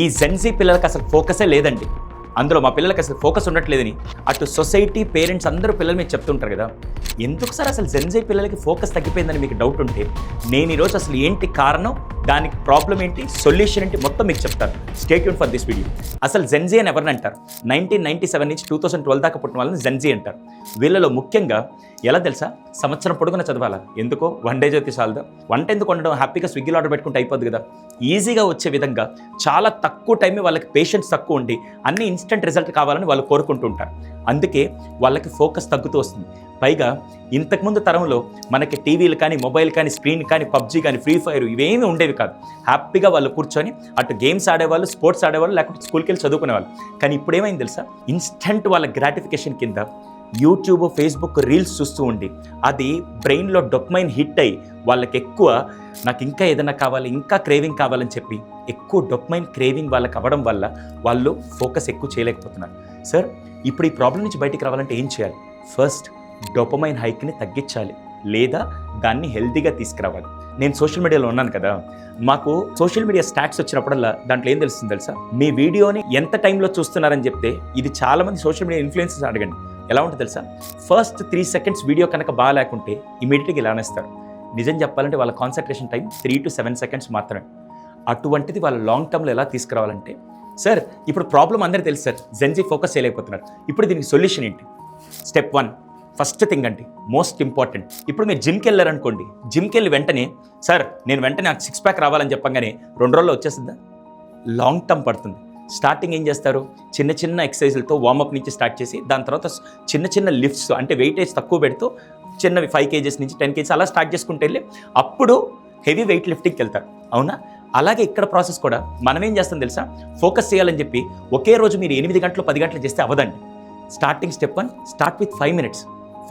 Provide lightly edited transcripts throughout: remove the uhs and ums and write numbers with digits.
ఈ జెన్జీ పిల్లలకి అసలు ఫోకసే లేదండి. అందులో మా పిల్లలకి అసలు ఫోకస్ ఉండట్లేదని అటు సొసైటీ, పేరెంట్స్ అందరూ పిల్లలు మీకు చెప్తుంటారు కదా. ఎందుకు సార్ అసలు జెన్జీ పిల్లలకి ఫోకస్ తగ్గిపోయిందని మీకు డౌట్ ఉంటే, నేను ఈరోజు అసలు ఏంటి కారణం, దానికి ప్రాబ్లం ఏంటి, సొల్యూషన్ ఏంటి మొత్తం మీకు చెప్తాను. Stay tune for this video. అసలు జెన్జీ అని ఎవరిని అంటారు? 1997 నుంచి 2012 దాకా పుట్టిన వాళ్ళని జెన్జీ అంటారు. వీళ్ళలో ముఖ్యంగా ఎలా తెలుసా, సంవత్సరం పొడుగున చదవాలా, ఎందుకో వన్ డే చదివితే చాలదా, వంట ఎందుకు వండడం, హ్యాపీగా స్విగ్గీలో ఆర్డర్ పెట్టుకుంటే అయిపోద్ది కదా. ఈజీగా వచ్చే విధంగా చాలా తక్కువ టైమే వాళ్ళకి పేషెన్స్ తక్కువ ఉండి అన్ని ఇన్స్టెంట్ రిజల్ట్ కావాలని వాళ్ళు కోరుకుంటూ ఉంటారు. అందుకే వాళ్ళకి ఫోకస్ తగ్గుతూ వస్తుంది. పైగా ఇంతకుముందు తరంలో మనకి టీవీలు కానీ, మొబైల్ కానీ, స్క్రీన్ కానీ, పబ్జీ కానీ, ఫ్రీ ఫైర్ ఇవేమీ ఉండేవి కాదు. హ్యాపీగా వాళ్ళు కూర్చొని అటు గేమ్స్ ఆడేవాళ్ళు, స్పోర్ట్స్ ఆడేవాళ్ళు, లేకపోతే స్కూల్కి వెళ్ళి చదువుకునేవాళ్ళు. కానీ ఇప్పుడు ఏమైంది తెలుసా, ఇన్స్టెంట్ వాళ్ళ గ్రాటిఫికేషన్ కింద యూట్యూబ్, ఫేస్బుక్ రీల్స్ చూస్తూ ఉండి అది బ్రెయిన్లో డొపమైన్ హిట్ అయ్యి వాళ్ళకి ఎక్కువ నాకు ఇంకా ఏదైనా కావాలి, ఇంకా క్రేవింగ్ కావాలని చెప్పి ఎక్కువ డొపమైన్ క్రేవింగ్ వాళ్ళకి అవ్వడం వల్ల వాళ్ళు ఫోకస్ ఎక్కువ చేయలేకపోతున్నారు. సార్ ఇప్పుడు ఈ ప్రాబ్లం నుంచి బయటికి రావాలంటే ఏం చేయాలి? ఫస్ట్ డోపమైన్ హైక్ని తగ్గించాలి, లేదా దాన్ని హెల్తీగా తీసుకురావాలి. నేను సోషల్ మీడియాలో ఉన్నాను కదా, మాకు సోషల్ మీడియా స్టాట్స్ వచ్చినప్పుడల్లా దాంట్లో ఏం తెలుస్తుంది తెలుసా, మీ వీడియోని ఎంత టైంలో చూస్తున్నారని చెప్తే ఇది చాలామంది సోషల్ మీడియా ఇన్ఫ్లుయెన్సర్స్ అడగండి ఎలా ఉంటుంది తెలుసా, ఫస్ట్ 3 seconds వీడియో కనుక బాగా లేకుంటే ఇమీడియట్గా ఇలా అనేస్తారు. నిజం చెప్పాలంటే వాళ్ళ కాన్సన్ట్రేషన్ టైం 3 to 7 seconds మాత్రమే. అటువంటిది వాళ్ళ లాంగ్ టర్మ్లో ఎలా తీసుకురావాలంటే, సార్ ఇప్పుడు ప్రాబ్లం అందరికీ తెలుసు సార్, జెన్జీ ఫోకస్ చేయలేకపోతున్నారు, ఇప్పుడు దీనికి సొల్యూషన్ ఏంటి? స్టెప్ 1 ఫస్ట్ థింగ్ అండి, మోస్ట్ ఇంపార్టెంట్. ఇప్పుడు మీరు జిమ్కి వెళ్ళారనుకోండి, జిమ్కి వెళ్ళి వెంటనే సార్ నేను వెంటనే నాకు 6 pack రావాలని చెప్పగానే 2 రోజుల్లో వచ్చేస్తుందా? లాంగ్ టర్మ్ పడుతుంది. స్టార్టింగ్ ఏం చేస్తారు, చిన్న చిన్న ఎక్సర్సైజులతో వార్మప్ నుంచి స్టార్ట్ చేసి దాని తర్వాత చిన్న చిన్న లిఫ్ట్స్, అంటే వెయిటేజ్ తక్కువ పెడుతూ చిన్నవి 5 kgs నుంచి 10 kgs అలా స్టార్ట్ చేసుకుంటే వెళ్ళి అప్పుడు హెవీ వెయిట్ లిఫ్టింగ్కి వెళ్తారు. అవునా? అలాగే ఇక్కడ ప్రాసెస్ కూడా మనం ఏం చేస్తాం తెలుసా, ఫోకస్ చేయాలని చెప్పి ఒకే రోజు మీరు 8 గంటలు 10 గంటలు చేస్తే అవ్వదండి. Starting step 1 start with 5 minutes.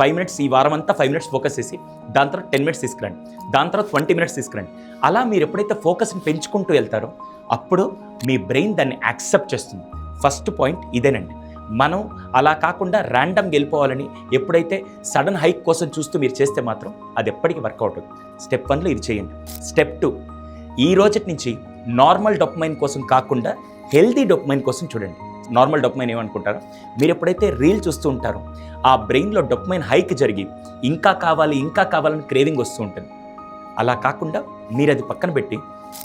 5 minutes ఈ వారం అంతా 5 minutes ఫోకస్ చేసి దాని తర్వాత 10 minutes తీసుకురండి, దాని తర్వాత 20 minutes తీసుకురండి. అలా మీరు ఎప్పుడైతే ఫోకస్ని పెంచుకుంటూ వెళ్తారో అప్పుడు మీ బ్రెయిన్ దాన్ని యాక్సెప్ట్ చేస్తుంది. ఫస్ట్ పాయింట్ ఇదేనండి. మనం అలా కాకుండా ర్యాండమ్గా వెళ్ళిపోవాలని ఎప్పుడైతే సడన్ హైక్ కోసం చూస్తూ మీరు చేస్తే మాత్రం అది ఎప్పటికీ వర్కౌట్ అవుతుంది. స్టెప్ 1లో ఇది చేయండి. స్టెప్ 2 ఈ రోజటి నుంచి నార్మల్ డోపమైన్ కోసం కాకుండా హెల్తీ డోపమైన్ కోసం చూడండి. నార్మల్ డోపమైన్ ఏమనుకుంటారో, మీరు ఎప్పుడైతే రీల్ చూస్తూ ఉంటారో ఆ బ్రెయిన్లో డోపమైన్ హైక్ జరిగి ఇంకా కావాలి ఇంకా కావాలని క్రేవింగ్ వస్తూ ఉంటుంది. అలా కాకుండా మీరు అది పక్కన పెట్టి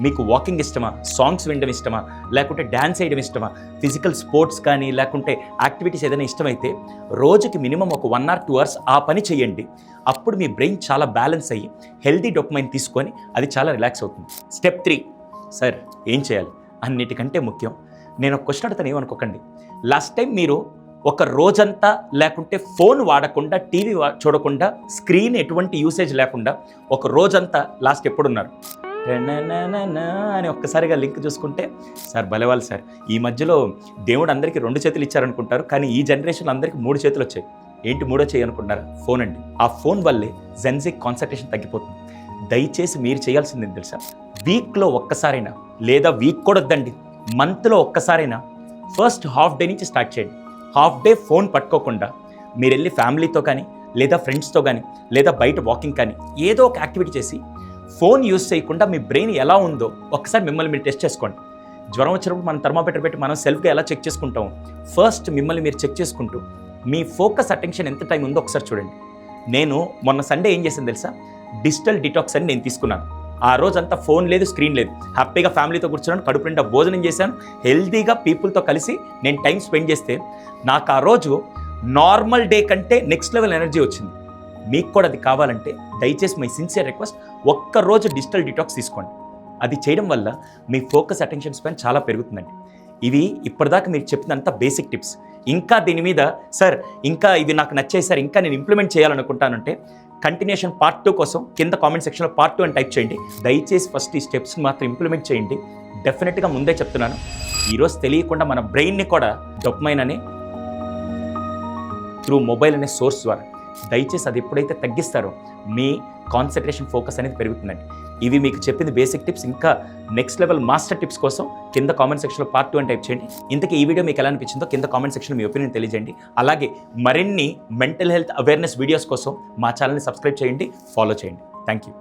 మీకు వాకింగ్ ఇష్టమా, సాంగ్స్ వినడం ఇష్టమా, లేకుంటే డ్యాన్స్ వేయడం ఇష్టమా, ఫిజికల్ స్పోర్ట్స్ కానీ లేకుంటే యాక్టివిటీస్ ఏదైనా ఇష్టమైతే రోజుకి మినిమం ఒక 1 or 2 hours ఆ పని చేయండి. అప్పుడు మీ బ్రెయిన్ చాలా బ్యాలెన్స్ అయ్యి హెల్తీ డోపమైన్ తీసుకొని అది చాలా రిలాక్స్ అవుతుంది. స్టెప్ 3 సార్ ఏం చేయాలి? అన్నిటికంటే ముఖ్యం, నేను ఒక క్వశ్చన్ అడుగుతాను, ఏమనుకోకండి. లాస్ట్ టైం మీరు ఒక రోజంతా లేకుంటే ఫోన్ వాడకుండా, టీవీ చూడకుండా, స్క్రీన్ ఎటువంటి యూసేజ్ లేకుండా ఒక రోజంతా లాస్ట్ ఎప్పుడున్నారు అని ఒక్కసారిగా లింక్ చూసుకుంటే, సార్ భలేవాళ్ళు సార్, ఈ మధ్యలో దేవుడు అందరికీ 2 చేతులు ఇచ్చారనుకుంటారు, కానీ ఈ జనరేషన్ అందరికీ 3 చేతులు వచ్చాయి. ఏంటి 3వ చేయి అనుకుంటారా? ఫోన్ అండి. ఆ ఫోన్ వల్లే జెన్జీ కాన్సన్ట్రేషన్ తగ్గిపోతుంది. దయచేసి మీరు చేయాల్సింది తెలుసా, వీక్లో ఒక్కసారైనా, లేదా వీక్ కూడా వద్దండి, మంత్లో ఒక్కసారైనా ఫస్ట్ హాఫ్ డే నుంచి స్టార్ట్ చేయండి. హాఫ్ డే ఫోన్ పట్టుకోకుండా మీరు వెళ్ళి ఫ్యామిలీతో కానీ, లేదా ఫ్రెండ్స్తో కానీ, లేదా బయట వాకింగ్ కానీ ఏదో ఒక యాక్టివిటీ చేసి ఫోన్ యూజ్ చేయకుండా మీ బ్రెయిన్ ఎలా ఉందో ఒకసారి మిమ్మల్ని మీరు టెస్ట్ చేసుకోండి. జ్వరం వచ్చినప్పుడు మనం థర్మామీటర్ పెట్టి మనం సెల్ఫ్గా ఎలా చెక్ చేసుకుంటాం, ఫస్ట్ మిమ్మల్ని మీరు చెక్ చేసుకుంటూ మీ ఫోకస్ అటెన్షన్ ఎంత టైం ఉందో ఒకసారి చూడండి. నేను మొన్న సండే ఏం చేశాను తెలుసా, డిజిటల్ డిటాక్స్ అని నేను తీసుకున్నాను. ఆ రోజంతా ఫోన్ లేదు, స్క్రీన్ లేదు, హ్యాపీగా ఫ్యామిలీతో కూర్చున్నాను, కడుపు నిండా భోజనం చేశాను, హెల్తీగా పీపుల్తో కలిసి నేను టైం స్పెండ్ చేస్తే నాకు ఆ రోజు నార్మల్ డే కంటే నెక్స్ట్ లెవెల్ ఎనర్జీ వచ్చింది. మీకు కూడా అది కావాలంటే దయచేసి మై సిన్సియర్ రిక్వెస్ట్, ఒక్కరోజు డిజిటల్ డిటాక్స్ తీసుకోండి. అది చేయడం వల్ల మీ ఫోకస్ అటెన్షన్ స్పాన్ చాలా పెరుగుతుందండి. ఇవి ఇప్పటిదాకా మీరు చెప్పినంత బేసిక్ టిప్స్. ఇంకా దీని మీద సార్ ఇంకా ఇవి నాకు నచ్చాయి సార్, ఇంకా నేను ఇంప్లిమెంట్ చేయాలనుకుంటానంటే కంటిన్యూషన్ పార్ట్ 2 కోసం కింద కామెంట్ సెక్షన్లో పార్ట్ 2 అని టైప్ చేయండి. దయచేసి ఫస్ట్ ఈ స్టెప్స్ని మాత్రం ఇంప్లిమెంట్ చేయండి. డెఫినెట్గా ముందే చెప్తున్నాను, ఈరోజు తెలియకుండా మన బ్రెయిన్ని కూడా డోపమైన్ అనే త్రూ మొబైల్ అనే సోర్స్ ద్వారా దయచేసి అది ఎప్పుడైతే తగ్గిస్తారో మీ కాన్సన్ట్రేషన్ ఫోకస్ అనేది పెరుగుతుందండి. ఇవి మీకు చెప్పింది బేసిక్ టిప్స్. ఇంకా నెక్స్ట్ లెవెల్ మాస్టర్ టిప్స్ కోసం కింద కామెంట్ సెక్షన్లో పార్ట్ 2 అని టైప్ చేయండి. ఇంతకీ ఈ వీడియో మీకు ఎలా అనిపించిందో కింద కామెంట్ సెక్షన్లో మీ ఒపీనియన్ తెలియజేయండి. అలాగే మరిన్ని మెంటల్ హెల్త్ అవేర్నెస్ వీడియోస్ కోసం మా ఛానల్ని సబ్స్క్రైబ్ చేయండి, ఫాలో చేయండి. Thank you.